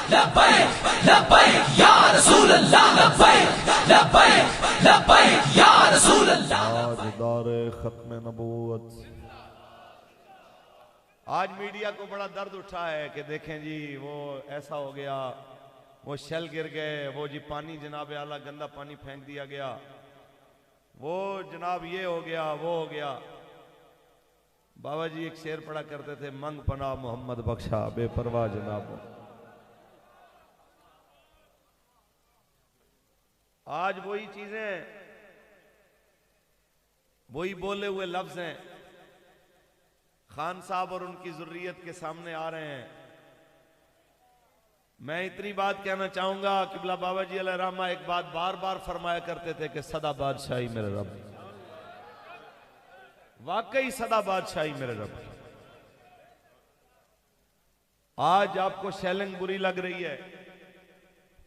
लब्बैक लब्बैक या रसूल अल्लाह, लब्बैक लब्बैक लब्बैक या रसूल अल्लाह। आज दौरे खत्म नबूवत। आज मीडिया को बड़ा दर्द उठा है कि देखें जी वो ऐसा हो गया, वो शेल गिर गए, वो जी पानी जनाब आला गंदा पानी फेंक दिया गया, वो जनाब ये हो गया, वो हो गया। बाबा जी एक शेर पढ़ा करते थे, मंग पना मोहम्मद बख्शा बेपरवाह जनाब। आज वही चीजें, वही बोले हुए लफ्ज हैं, खान साहब और उनकी जुर्रियत के सामने आ रहे हैं। मैं इतनी बात कहना चाहूंगा, किबला बाबा जी अलैहि रहमा एक बात बार बार फरमाया करते थे कि सदा बादशाही मेरे रब, वाकई सदा बादशाही मेरे रब। आज आपको शेलिंग बुरी लग रही है,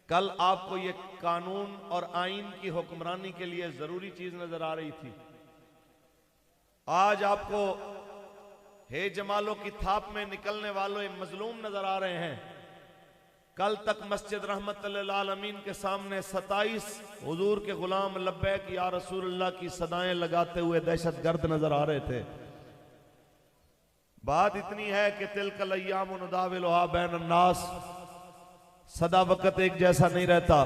कल आपको ये कानून और आइन की हुक्मरानी के लिए जरूरी चीज नजर आ रही थी। आज आपको हे जमालों की थाप में निकलने वाले मजलूम नजर आ रहे हैं। कल तक मस्जिद रहमतुल लिल आलमीन के सामने 27 हुजूर के गुलाम लब्बैक या रसूलुल्लाह की सदाएं लगाते हुए दहशत गर्द नजर आ रहे थे। बात इतनी है कि तिलकल अय्याम नुदाविलुहा बैन अन्नास, सदा वक्त एक जैसा नहीं रहता।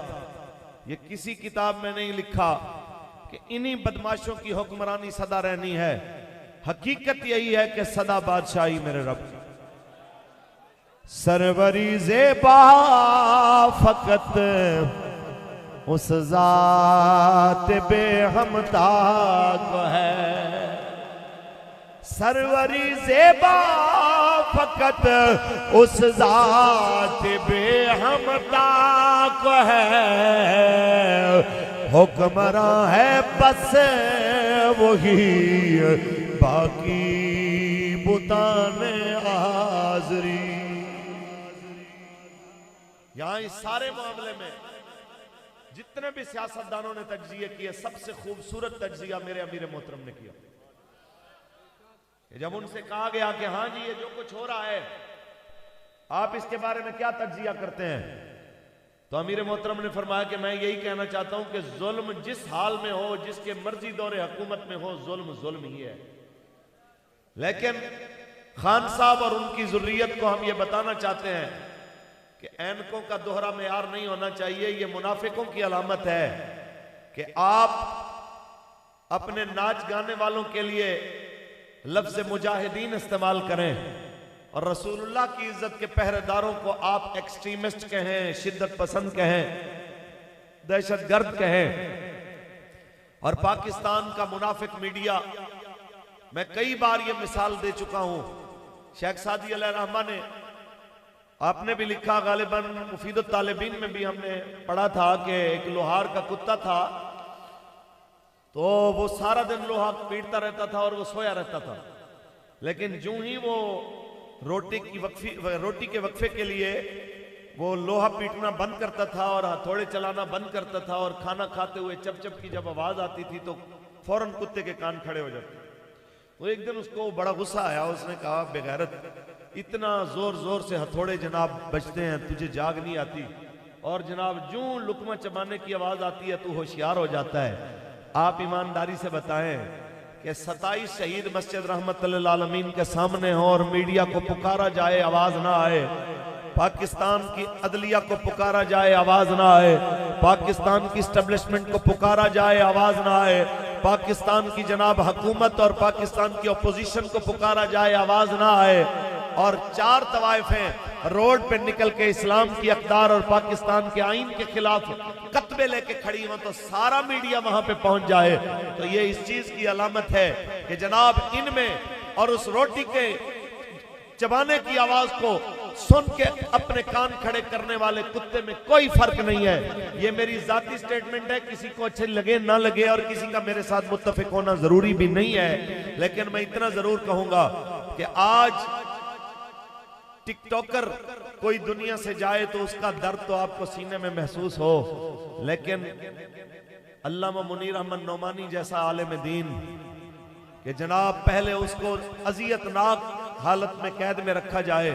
ये किसी किताब में नहीं लिखा कि इन्हीं बदमाशों की हुक्मरानी सदा रहनी है। हकीकत यही है कि सदा बादशाही मेरे रब। सरवरी ज़ेबा फकत उस ज़ात बेहमदा को है, सरवरी ज़ेबा फकत उस ज़ात बेहमदा को है। हुक्मरां है बस वही, बाकी बुताने हाज़री। यहां इस सारे मामले में जितने भी सियासतदानों ने तज्जिए किए, सबसे खूबसूरत तज्जिया मेरे अमीर मोहतरम ने किया। जब उनसे कहा गया कि हाँ जी ये जो कुछ हो रहा है आप इसके बारे में क्या तज्जिया करते हैं, तो अमीर मोहतरम ने फरमाया कि मैं यही कहना चाहता हूं कि जुल्म जिस हाल में हो, जिसके मर्जी दौरे हुकूमत में हो, जुल्म जुल्म ही है। लेकिन खान साहब और उनकी जुर्रियत को हम ये बताना चाहते हैं कि ऐनकों का दोहरा मेयार नहीं होना चाहिए। ये मुनाफिकों की अलामत है कि आप अपने नाच गाने वालों के लिए लफ्ज मुजाहिदीन इस्तेमाल करें और रसूलुल्लाह की इज्जत के पहरेदारों को आप एक्सट्रीमिस्ट कहें, शिद्दत पसंद कहें, दहशत गर्द कहें। और पाकिस्तान का मुनाफिक मीडिया, मैं कई बार ये मिसाल दे चुका हूं। शेख सादी अलैहि रहमा ने, आपने भी लिखा, गालिबन मुफीदुत तालिबीन में भी हमने पढ़ा था कि एक लोहार का कुत्ता था, तो वो सारा दिन लोहा पीटता रहता था और वो सोया रहता था। लेकिन जो ही वो रोटी के वक्फे के लिए वो लोहा पीटना बंद करता था और हथौड़े चलाना बंद करता था और खाना खाते हुए चप चप की जब आवाज आती थी तो फौरन कुत्ते के कान खड़े हो जाते। तो एक दिन उसको बड़ा गुस्सा आया, उसने कहा बेगैरत, इतना जोर जोर से हथौड़े जनाब बजते हैं, तुझे जाग नहीं आती, और जनाब जो लुकमा चबाने की आवाज आती है तू होशियार हो जाता है। आप ईमानदारी से बताएं कि 27 शहीद मस्जिद रहमतुल लिल आलमीन के सामने हो और मीडिया को पुकारा जाए आवाज ना आए, पाकिस्तान की अदलिया को पुकारा जाए आवाज ना आए, पाकिस्तान की स्टैब्लिशमेंट को पुकारा जाए आवाज ना आए, पाकिस्तान की जनाब हुकूमत और पाकिस्तान की अपोजिशन को पुकारा जाए आवाज ना आए, और 4 तवाइफें रोड पे निकल के इस्लाम की अक़दार और पाकिस्तान के आइन के खिलाफ कत्बे लेके खड़ी हो तो सारा मीडिया वहां पे पहुंच जाए, तो ये इस चीज की अलामत है कि जनाब इनमें और उस रोटी के चबाने की आवाज को सुन के अपने कान खड़े करने वाले कुत्ते में कोई फर्क नहीं है। ये मेरी जाती स्टेटमेंट है, किसी को अच्छे लगे ना लगे और किसी का मेरे साथ मुत्तफिक होना जरूरी भी नहीं है, लेकिन मैं इतना जरूर कहूंगा कि आज टिकटॉकर कोई दुनिया से जाए तो उसका दर्द तो आपको सीने में महसूस हो, लेकिन अल्लामा मुनीर अहमद नौमानी जैसा आलिम दीन कि जनाब पहले उसको अजियतनाक हालत में कैद में रखा जाए,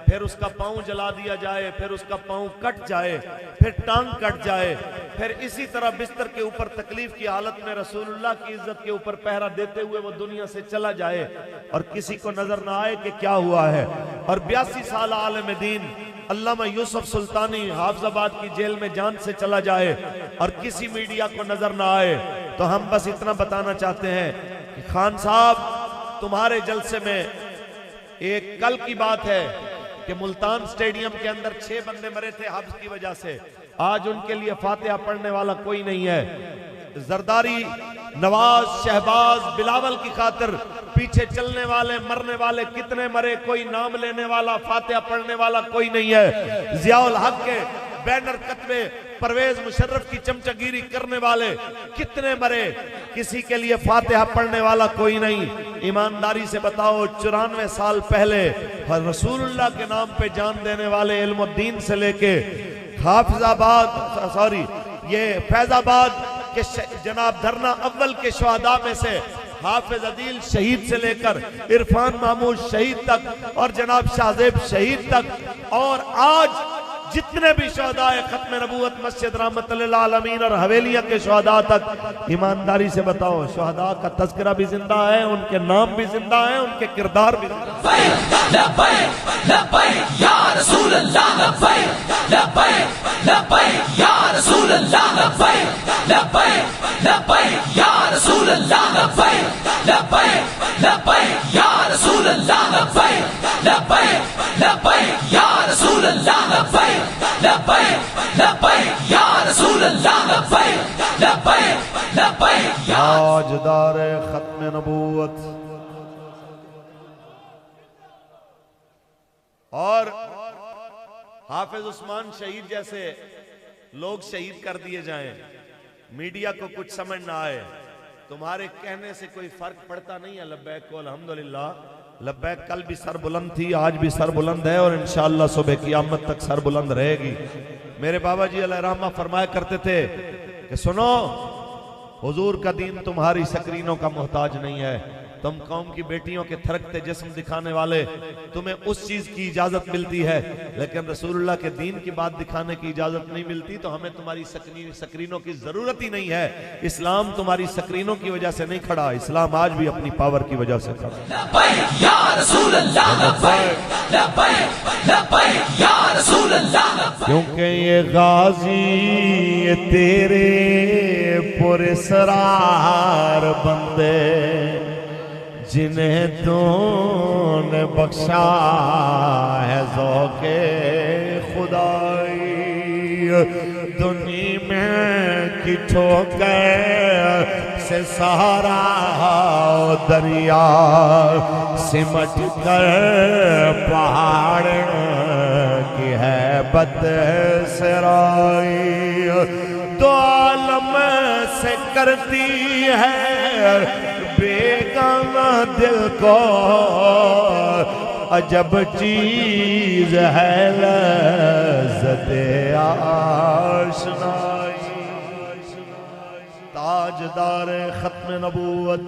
फिर उसका पांव जला दिया जाए, फिर उसका पांव कट जाए, फिर टांग कट जाए, फिर इसी तरह बिस्तर के ऊपर तकलीफ की हालत में रसूलुल्लाह की इज्जत के ऊपर पहरा देते हुए वो दुनिया से चला जाए और किसी को नजर ना आए कि क्या हुआ है। और 82 साल आलिम दीन अल्लामा यूसुफ सुल्तानी हाफिजाबाद की जेल में जान से चला जाए और किसी मीडिया को नजर ना आए। तो हम बस इतना बताना चाहते हैं कि खान साहब, तुम्हारे जलसे में एक कल की बात है कि मुल्तान स्टेडियम के अंदर 6 बंदे मरे थे हब्स की वजह से। आज उनके लिए फातिहा पढ़ने वाला कोई नहीं है। जरदारी, नवाज, शहबाज, बिलावल की खातिर पीछे चलने वाले, मरने वाले कितने मरे, कोई नाम लेने वाला, फातिहा पढ़ने वाला कोई नहीं है। जियाउल हक के बैनर कतबे, परवेज मुशर्रफ की चमचागिरी करने वाले कितने मरे, किसी के लिए फातिहा पढ़ने वाला कोई नहीं। ईमानदारी से बताओ, 94 साल पहले रसूलुल्लाह के नाम पे जान देने वाले इल्मुद्दीन से लेके ये फैजाबाद के जनाब धरना अव्वल के शुहदा में से हाफिज अदील शहीद से लेकर इरफान महमूद शहीद तक और जनाब शाहजेब शहीद तक और आज जितने भी शुहदा है खत्म नबूवत मस्जिद रहमतुल लिल आलमीन और हवेलिया के शुहदा तक, ईमानदारी से बताओ, शुहदा का तज़किरा भी जिंदा है, उनके नाम भी जिंदा है, उनके किरदार भी जिंदा ताजदार खत्म नबूवत। और हाफिज उस्मान शहीद जैसे लोग शहीद कर दिए जाएं, मीडिया को कुछ समझ ना आए, तुम्हारे कहने से कोई फर्क पड़ता नहीं है। लब्बैक को अल्हम्दुलिल्लाह, लब्बैक कल भी सर बुलंद थी, आज भी सर बुलंद है और इंशाअल्लाह सुबह क़यामत तक सर बुलंद रहेगी। मेरे बाबा जी अलैहि रहमा फरमाया करते थे कि सुनो, हुजूर का दीन तुम्हारी स्क्रीनों का मोहताज नहीं है। तुम कौम की बेटियों के थरकते जिस्म दिखाने वाले, तुम्हें उस चीज की इजाजत मिलती है, लेकिन रसूलुल्लाह के दीन की बात दिखाने की इजाजत नहीं मिलती, तो हमें तुम्हारी स्क्रीनों की जरूरत ही नहीं है। इस्लाम तुम्हारी स्क्रीनों की वजह से नहीं खड़ा, इस्लाम आज भी अपनी पावर की वजह से खड़ा। क्योंकि ये गाजी ये तेरे पुरसरार बंदे जिन्हें तूने बख्शा है ज़ौक़े खुदाई, दुनिया में की ठोकर से सहारा दरिया सिमट कर पहाड़ की है बत सराई, दो आलम से करती है बेगाना दिल को अजब चीज है लज़्ज़ते आशनाई। ताजदार खत्म नबूवत